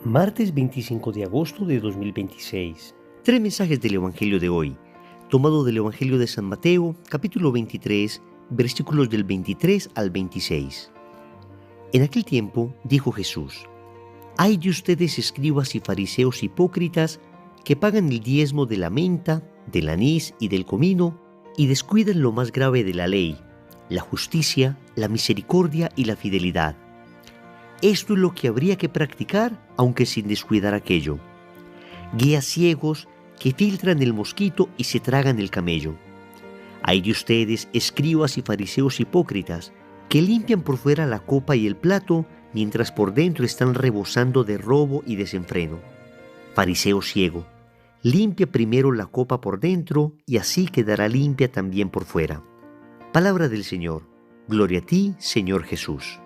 Martes 25 de agosto de 2026. Tres mensajes del Evangelio de hoy, tomado del Evangelio de San Mateo, capítulo 23, versículos del 23 al 26. En aquel tiempo dijo Jesús: «Ay de ustedes, escribas y fariseos hipócritas, que pagan el diezmo de la menta, del anís y del comino, y descuidan lo más grave de la ley, la justicia, la misericordia y la fidelidad. Esto es lo que habría que practicar, aunque sin descuidar aquello. Guías ciegos que filtran el mosquito y se tragan el camello. Ay de ustedes, escribas y fariseos hipócritas, que limpian por fuera la copa y el plato, mientras por dentro están rebosando de robo y desenfreno. Fariseo ciego, limpia primero la copa por dentro, y así quedará limpia también por fuera». Palabra del Señor. Gloria a ti, Señor Jesús.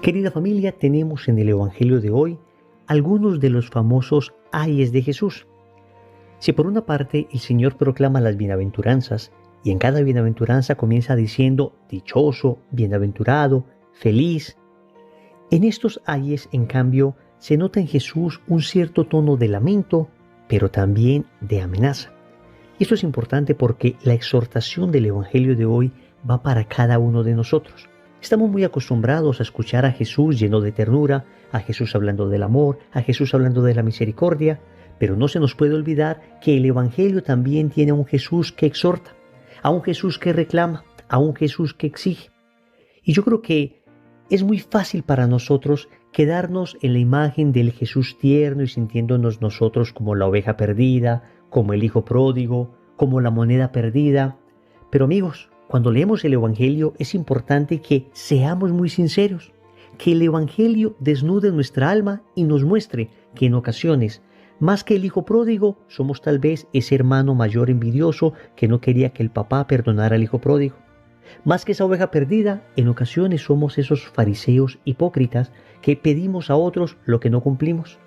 Querida familia, tenemos en el Evangelio de hoy algunos de los famosos ayes de Jesús. Si por una parte el Señor proclama las bienaventuranzas, y en cada bienaventuranza comienza diciendo dichoso, bienaventurado, feliz, en estos ayes, en cambio, se nota en Jesús un cierto tono de lamento, pero también de amenaza. Y esto es importante porque la exhortación del Evangelio de hoy va para cada uno de nosotros. Estamos muy acostumbrados a escuchar a Jesús lleno de ternura, a Jesús hablando del amor, a Jesús hablando de la misericordia, pero no se nos puede olvidar que el Evangelio también tiene a un Jesús que exhorta, a un Jesús que reclama, a un Jesús que exige. Y yo creo que es muy fácil para nosotros quedarnos en la imagen del Jesús tierno y sintiéndonos nosotros como la oveja perdida, como el hijo pródigo, como la moneda perdida. Pero amigos, cuando leemos el Evangelio es importante que seamos muy sinceros, que el Evangelio desnude nuestra alma y nos muestre que en ocasiones, más que el hijo pródigo, somos tal vez ese hermano mayor envidioso que no quería que el papá perdonara al hijo pródigo. Más que esa oveja perdida, en ocasiones somos esos fariseos hipócritas que pedimos a otros lo que no cumplimos.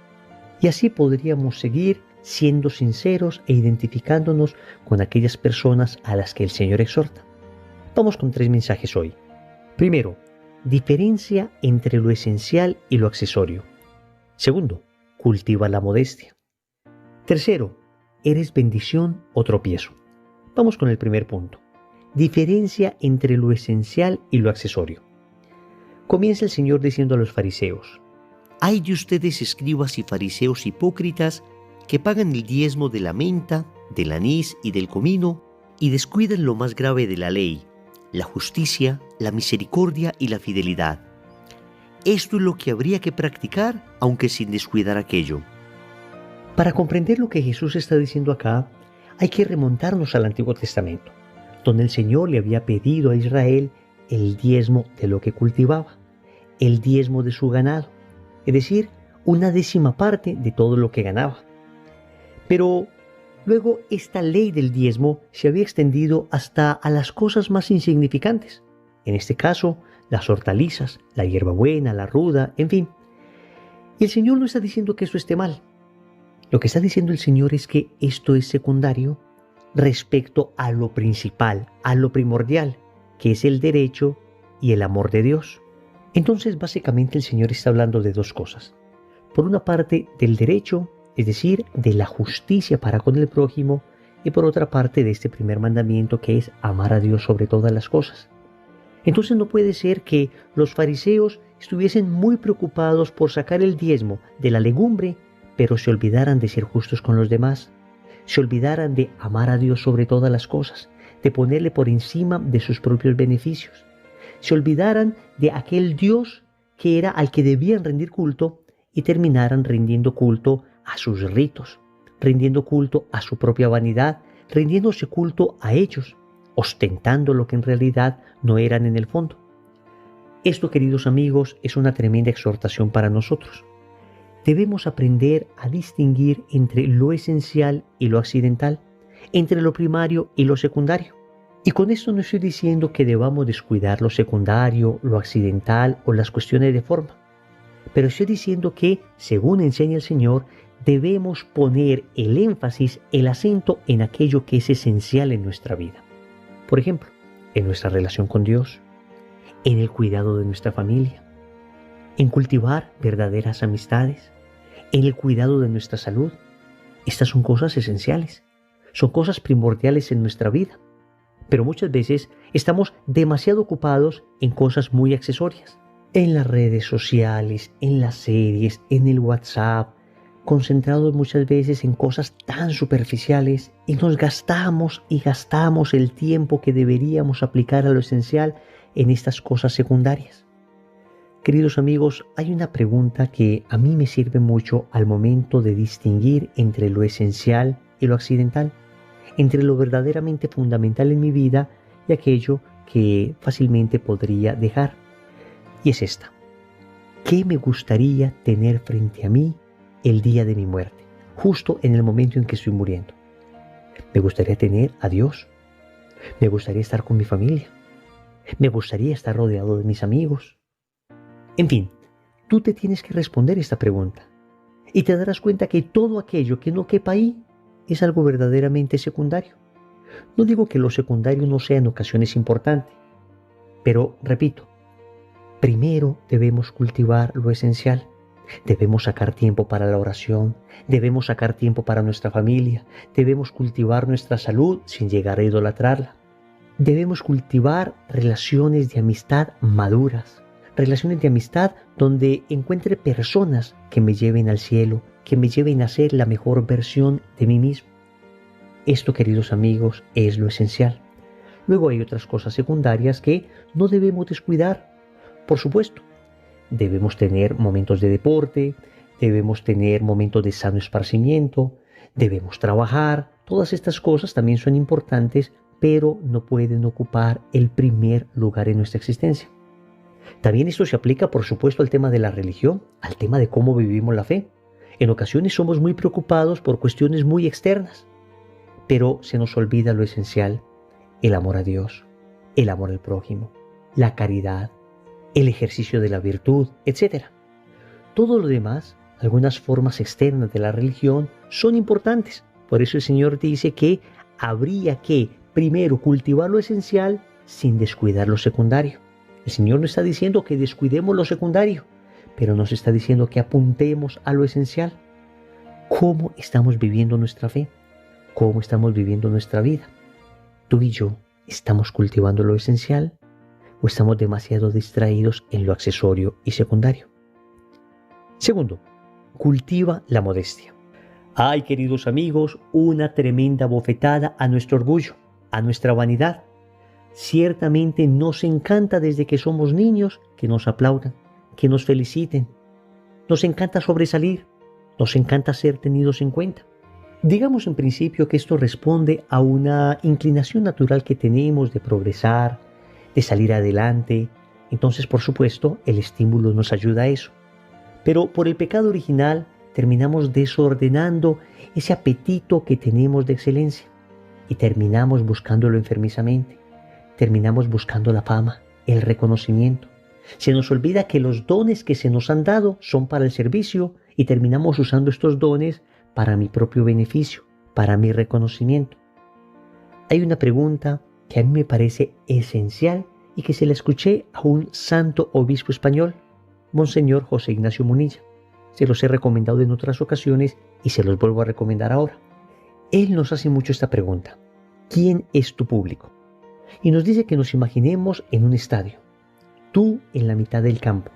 Y así podríamos seguir siendo sinceros e identificándonos con aquellas personas a las que el Señor exhorta. Vamos con tres mensajes hoy. Primero, diferencia entre lo esencial y lo accesorio. Segundo, cultiva la modestia. Tercero, eres bendición o tropiezo. Vamos con el primer punto. Diferencia entre lo esencial y lo accesorio. Comienza el Señor diciendo a los fariseos: «Ay de ustedes, escribas y fariseos hipócritas, que pagan el diezmo de la menta, del anís y del comino, y descuidan lo más grave de la ley, la justicia, la misericordia y la fidelidad. Esto es lo que habría que practicar, aunque sin descuidar aquello». Para comprender lo que Jesús está diciendo acá, hay que remontarnos al Antiguo Testamento, donde el Señor le había pedido a Israel el diezmo de lo que cultivaba, el diezmo de su ganado, es decir, una décima parte de todo lo que ganaba. Pero luego esta ley del diezmo se había extendido hasta a las cosas más insignificantes, en este caso las hortalizas, la hierbabuena, la ruda, en fin. Y el Señor no está diciendo que eso esté mal. Lo que está diciendo el Señor es que esto es secundario respecto a lo principal, a lo primordial, que es el derecho y el amor de Dios. Entonces, básicamente el Señor está hablando de dos cosas. Por una parte, del derecho, es decir, de la justicia para con el prójimo, y por otra parte de este primer mandamiento, que es amar a Dios sobre todas las cosas. Entonces no puede ser que los fariseos estuviesen muy preocupados por sacar el diezmo de la legumbre, pero se olvidaran de ser justos con los demás, se olvidaran de amar a Dios sobre todas las cosas, de ponerle por encima de sus propios beneficios, se olvidaran de aquel Dios que era al que debían rendir culto y terminaran rindiendo culto a sus ritos, rindiendo culto a su propia vanidad, rindiéndose culto a ellos, ostentando lo que en realidad no eran en el fondo. Esto, queridos amigos, es una tremenda exhortación para nosotros. Debemos aprender a distinguir entre lo esencial y lo accidental, entre lo primario y lo secundario. Y con esto no estoy diciendo que debamos descuidar lo secundario, lo accidental o las cuestiones de forma, pero estoy diciendo que, según enseña el Señor, debemos poner el énfasis, el acento en aquello que es esencial en nuestra vida. Por ejemplo, en nuestra relación con Dios, en el cuidado de nuestra familia, en cultivar verdaderas amistades, en el cuidado de nuestra salud. Estas son cosas esenciales, son cosas primordiales en nuestra vida, pero muchas veces estamos demasiado ocupados en cosas muy accesorias, en las redes sociales, en las series, en el WhatsApp, concentrados muchas veces en cosas tan superficiales y nos gastamos el tiempo que deberíamos aplicar a lo esencial en estas cosas secundarias. Queridos amigos, hay una pregunta que a mí me sirve mucho al momento de distinguir entre lo esencial y lo accidental, entre lo verdaderamente fundamental en mi vida y aquello que fácilmente podría dejar. Y es esta: ¿qué me gustaría tener frente a mí el día de mi muerte, justo en el momento en que estoy muriendo? Me gustaría tener a Dios, me gustaría estar con mi familia, me gustaría estar rodeado de mis amigos. En fin, tú te tienes que responder esta pregunta y te darás cuenta que todo aquello que no quepa ahí es algo verdaderamente secundario. No digo que lo secundario no sea en ocasiones importante, pero repito, primero debemos cultivar lo esencial. Debemos sacar tiempo para la oración, debemos sacar tiempo para nuestra familia, debemos cultivar nuestra salud sin llegar a idolatrarla. Debemos cultivar relaciones de amistad maduras, relaciones de amistad donde encuentre personas que me lleven al cielo, que me lleven a ser la mejor versión de mí mismo. Esto, queridos amigos, es lo esencial. Luego hay otras cosas secundarias que no debemos descuidar. Por supuesto, debemos tener momentos de deporte, debemos tener momentos de sano esparcimiento, debemos trabajar. Todas estas cosas también son importantes, pero no pueden ocupar el primer lugar en nuestra existencia. También esto se aplica, por supuesto, al tema de la religión, al tema de cómo vivimos la fe. En ocasiones somos muy preocupados por cuestiones muy externas, pero se nos olvida lo esencial: el amor a Dios, el amor al prójimo, la caridad, el ejercicio de la virtud, etc. Todo lo demás, algunas formas externas de la religión, son importantes. Por eso el Señor dice que habría que primero cultivar lo esencial sin descuidar lo secundario. El Señor no está diciendo que descuidemos lo secundario, pero nos está diciendo que apuntemos a lo esencial. ¿Cómo estamos viviendo nuestra fe? ¿Cómo estamos viviendo nuestra vida? ¿Tú y yo estamos cultivando lo esencial o estamos demasiado distraídos en lo accesorio y secundario? Segundo, cultiva la modestia. Ay, queridos amigos, una tremenda bofetada a nuestro orgullo, a nuestra vanidad. Ciertamente nos encanta desde que somos niños que nos aplaudan, que nos feliciten. Nos encanta sobresalir, nos encanta ser tenidos en cuenta. Digamos en principio que esto responde a una inclinación natural que tenemos de progresar, de salir adelante. Entonces, por supuesto, el estímulo nos ayuda a eso. Pero por el pecado original terminamos desordenando ese apetito que tenemos de excelencia y terminamos buscándolo enfermizamente. Terminamos buscando la fama, el reconocimiento. Se nos olvida que los dones que se nos han dado son para el servicio y terminamos usando estos dones para mi propio beneficio, para mi reconocimiento. Hay una pregunta que a mí me parece esencial y que se la escuché a un santo obispo español, Monseñor José Ignacio Munilla. Se los he recomendado en otras ocasiones y se los vuelvo a recomendar ahora. Él nos hace mucho esta pregunta: ¿quién es tu público? Y nos dice que nos imaginemos en un estadio, tú en la mitad del campo,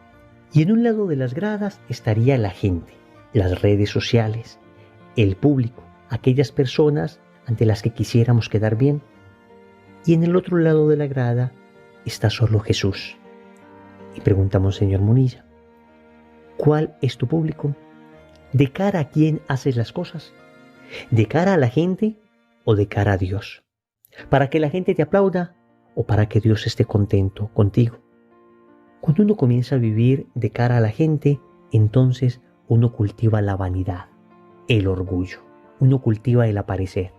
y en un lado de las gradas estaría la gente, las redes sociales, el público, aquellas personas ante las que quisiéramos quedar bien. Y en el otro lado de la grada está solo Jesús. Y pregunta Monseñor Munilla: ¿cuál es tu público? ¿De cara a quién haces las cosas? ¿De cara a la gente o de cara a Dios? ¿Para que la gente te aplauda o para que Dios esté contento contigo? Cuando uno comienza a vivir de cara a la gente, entonces uno cultiva la vanidad, el orgullo, uno cultiva el aparecer.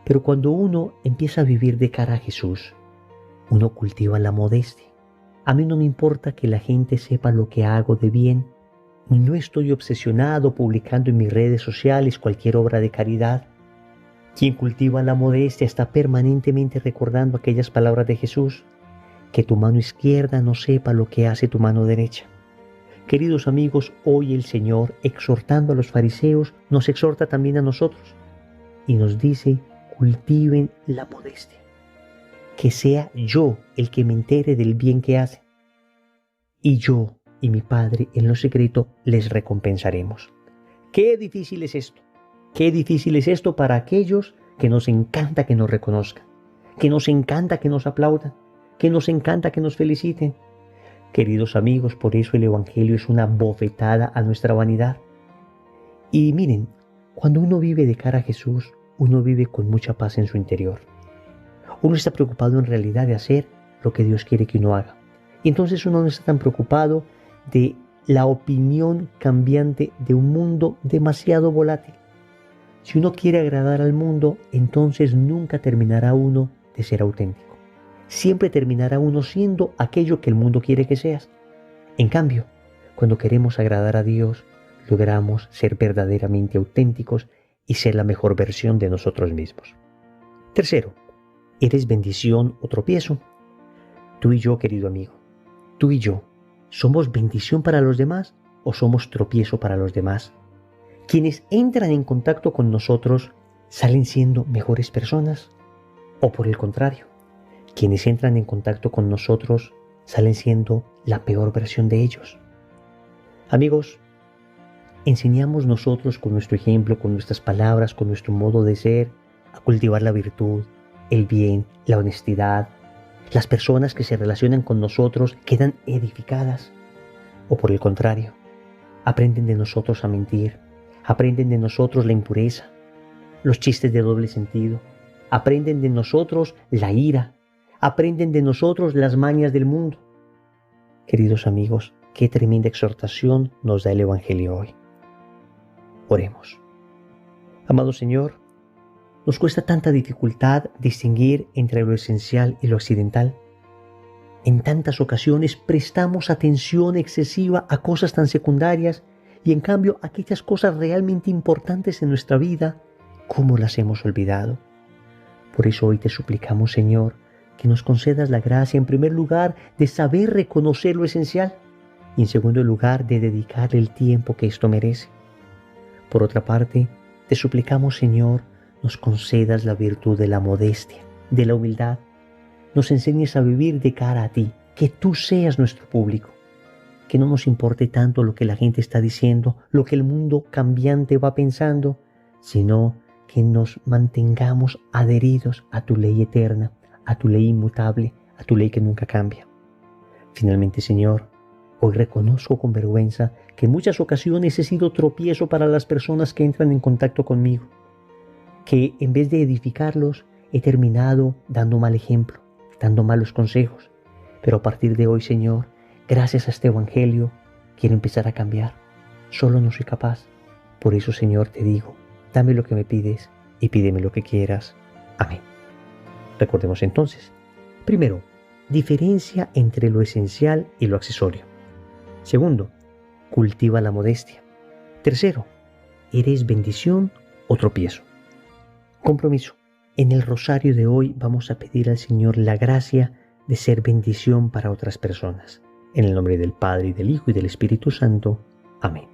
Pero cuando uno empieza a vivir de cara a Jesús, uno cultiva la modestia. A mí no me importa que la gente sepa lo que hago de bien, y no estoy obsesionado publicando en mis redes sociales cualquier obra de caridad. Quien cultiva la modestia está permanentemente recordando aquellas palabras de Jesús: que tu mano izquierda no sepa lo que hace tu mano derecha, Queridos amigos, hoy el Señor, exhortando a los fariseos, nos exhorta también a nosotros y nos dice: cultiven la modestia, que sea yo el que me entere del bien que hacen, y yo y mi Padre en lo secreto les recompensaremos. Qué difícil es esto, qué difícil es esto para aquellos que nos encanta que nos reconozcan, que nos encanta que nos aplaudan, que nos encanta que nos feliciten. Queridos amigos, por eso el Evangelio es una bofetada a nuestra vanidad. Y miren, cuando uno vive de cara a Jesús, uno vive con mucha paz en su interior. Uno está preocupado en realidad de hacer lo que Dios quiere que uno haga. Y entonces uno no está tan preocupado de la opinión cambiante de un mundo demasiado volátil. Si uno quiere agradar al mundo, entonces nunca terminará uno de ser auténtico. Siempre terminará uno siendo aquello que el mundo quiere que seas. En cambio, cuando queremos agradar a Dios, logramos ser verdaderamente auténticos y ser la mejor versión de nosotros mismos. Tercero, ¿eres bendición o tropiezo? Tú y yo, querido amigo, tú y yo, ¿somos bendición para los demás o somos tropiezo para los demás? Quienes entran en contacto con nosotros, ¿salen siendo mejores personas? ¿O por el contrario, quienes entran en contacto con nosotros salen siendo la peor versión de ellos? Amigos, enseñamos nosotros con nuestro ejemplo, con nuestras palabras, con nuestro modo de ser, a cultivar la virtud, el bien, la honestidad. Las personas que se relacionan con nosotros quedan edificadas. O por el contrario, aprenden de nosotros a mentir, aprenden de nosotros la impureza, los chistes de doble sentido, aprenden de nosotros la ira, aprenden de nosotros las mañas del mundo. Queridos amigos, qué tremenda exhortación nos da el Evangelio hoy. Oremos. Amado Señor, nos cuesta tanta dificultad distinguir entre lo esencial y lo accidental. En tantas ocasiones prestamos atención excesiva a cosas tan secundarias y en cambio aquellas cosas realmente importantes en nuestra vida, ¿cómo las hemos olvidado? Por eso hoy te suplicamos, Señor, que nos concedas la gracia, en primer lugar, de saber reconocer lo esencial y en segundo lugar, de dedicarle el tiempo que esto merece. Por otra parte, te suplicamos, Señor, nos concedas la virtud de la modestia, de la humildad, nos enseñes a vivir de cara a ti, que tú seas nuestro público, que no nos importe tanto lo que la gente está diciendo, lo que el mundo cambiante va pensando, sino que nos mantengamos adheridos a tu ley eterna, a tu ley inmutable, a tu ley que nunca cambia. Finalmente, Señor, hoy reconozco con vergüenza que en muchas ocasiones he sido tropiezo para las personas que entran en contacto conmigo, que en vez de edificarlos he terminado dando mal ejemplo, dando malos consejos. Pero a partir de hoy, Señor, gracias a este Evangelio, quiero empezar a cambiar. Solo no soy capaz. Por eso, Señor, te digo, dame lo que me pides y pídeme lo que quieras. Amén. Recordemos entonces, primero, diferencia entre lo esencial y lo accesorio. Segundo, cultiva la modestia. Tercero, ¿eres bendición o tropiezo? Compromiso. En el rosario de hoy vamos a pedir al Señor la gracia de ser bendición para otras personas. En el nombre del Padre, y del Hijo, y del Espíritu Santo. Amén.